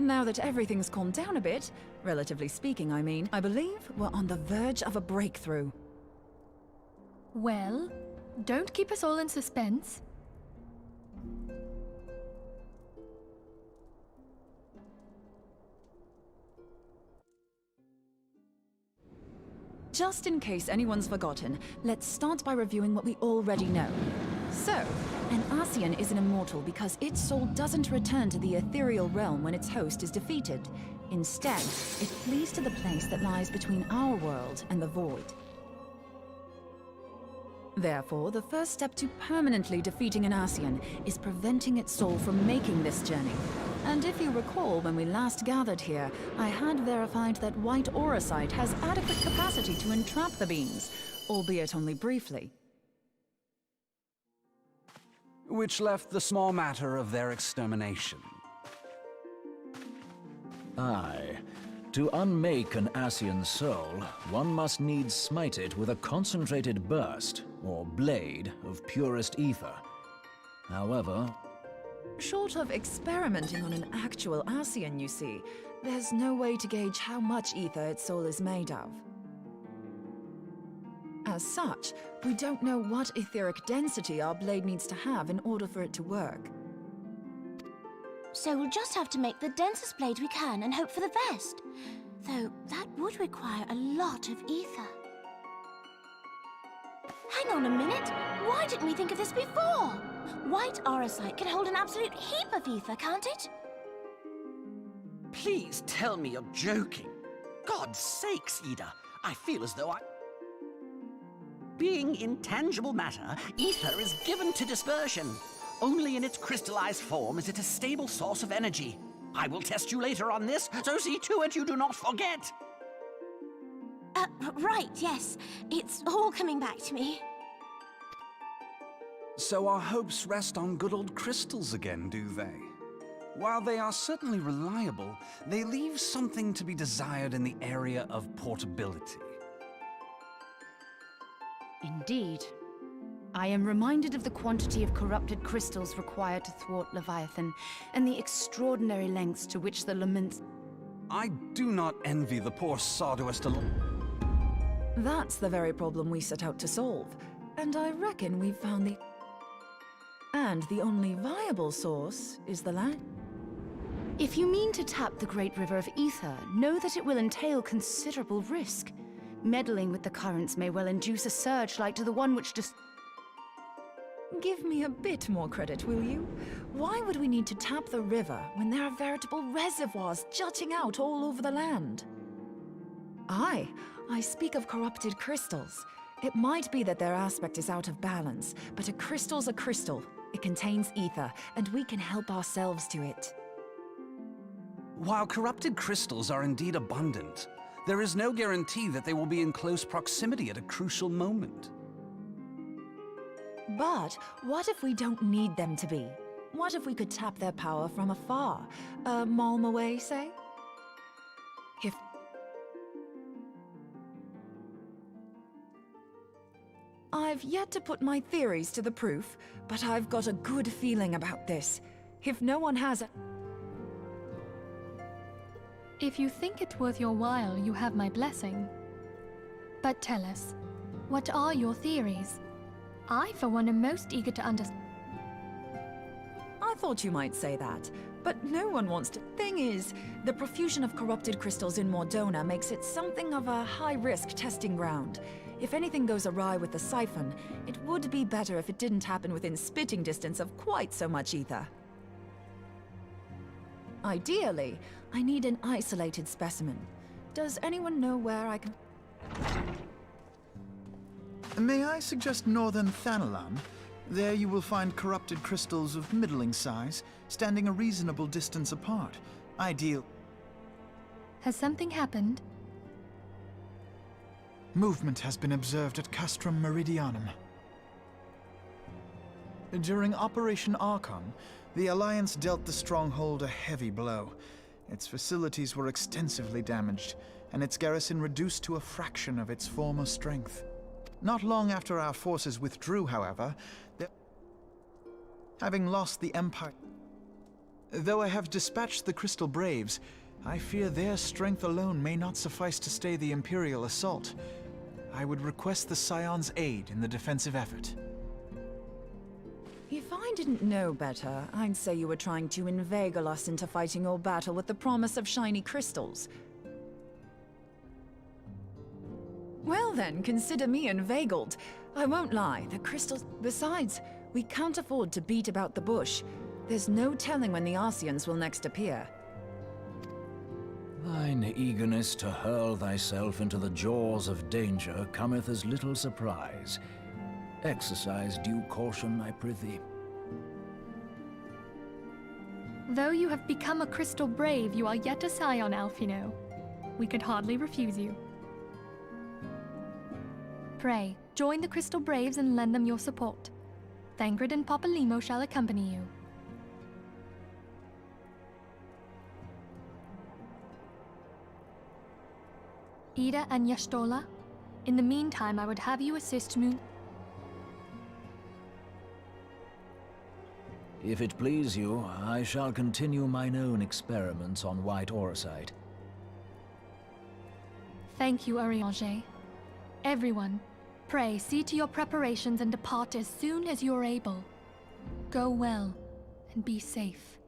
Now that everything's calmed down a bit, relatively speaking I mean, I believe we're on the verge of a breakthrough. Well, don't keep us all in suspense. Just in case anyone's forgotten, let's start by reviewing what we already know. So, an Ascian is an immortal because its soul doesn't return to the ethereal realm when its host is defeated. Instead, it flees to the place that lies between our world and the void. Therefore, the first step to permanently defeating an Ascian is preventing its soul from making this journey. And if you recall, when we last gathered here, I had verified that white auracite has adequate capacity to entrap the beings, albeit only briefly. Which left the small matter of their extermination. Aye. To unmake an Ascian soul, one must needs smite it with a concentrated burst, or blade, of purest ether. However... Short of experimenting on an actual Ascian, you see, there's no way to gauge how much ether its soul is made of. As such, we don't know what etheric density our blade needs to have in order for it to work. So we'll just have to make the densest blade we can and hope for the best. Though that would require a lot of ether. Hang on a minute! Why didn't we think of this before? White auracite can hold an absolute heap of ether, can't it? Please tell me you're joking. God's sakes, Ida. I feel as though Being intangible matter, ether is given to dispersion. Only in its crystallized form is it a stable source of energy. I will test you later on this, so see to it you do not forget. Right, yes. It's all coming back to me. So our hopes rest on good old crystals again, do they? While they are certainly reliable, they leave something to be desired in the area of portability. Indeed. I am reminded of the quantity of corrupted crystals required to thwart Leviathan, and the extraordinary lengths to which the laments... I do not envy the poor sawdust alone. That's the very problem we set out to solve, and I reckon we've found the... And the only viable source is the land. If you mean to tap the Great River of Ether, know that it will entail considerable risk. Meddling with the currents may well induce a surge like to the one which just... Give me a bit more credit, will you? Why would we need to tap the river when there are veritable reservoirs jutting out all over the land? Aye, I speak of corrupted crystals. It might be that their aspect is out of balance, but a crystal's a crystal. It contains ether, and we can help ourselves to it. While corrupted crystals are indeed abundant, there is no guarantee that they will be in close proximity at a crucial moment. But what if we don't need them to be? What if we could tap their power from afar? A malm away, say? If... I've yet to put my theories to the proof, but I've got a good feeling about this. If no one has a... If you think it worth your while, you have my blessing. But tell us, what are your theories? I, for one, am most eager to understand. I thought you might say that, but no one wants to. Thing is, the profusion of corrupted crystals in Mordona makes it something of a high-risk testing ground. If anything goes awry with the siphon, it would be better if it didn't happen within spitting distance of quite so much ether. Ideally, I need an isolated specimen. Does anyone know where I can... May I suggest northern Thanalan? There you will find corrupted crystals of middling size, standing a reasonable distance apart. Ideal. Has something happened? Movement has been observed at Castrum Meridianum. During Operation Archon, the Alliance dealt the stronghold a heavy blow. Its facilities were extensively damaged, and its garrison reduced to a fraction of its former strength. Not long after our forces withdrew, however, having lost the Empire... Though I have dispatched the Crystal Braves, I fear their strength alone may not suffice to stay the Imperial assault. I would request the Scion's aid in the defensive effort. If I didn't know better, I'd say you were trying to inveigle us into fighting your battle with the promise of shiny crystals. Well then, consider me inveigled. I won't lie, the crystals... Besides, we can't afford to beat about the bush. There's no telling when the Arceans will next appear. Thine eagerness to hurl thyself into the jaws of danger cometh as little surprise. Exercise due caution, I prithee. Though you have become a Crystal Brave, you are yet a Scion, Alphino. We could hardly refuse you. Pray, join the Crystal Braves and lend them your support. Thangred and Papalymo shall accompany you. Ida and Y'shtola, in the meantime I would have you assist me. If it please you, I shall continue mine own experiments on white aurosite. Thank you, Urianger. Everyone, pray see to your preparations and depart as soon as you're able. Go well, and be safe.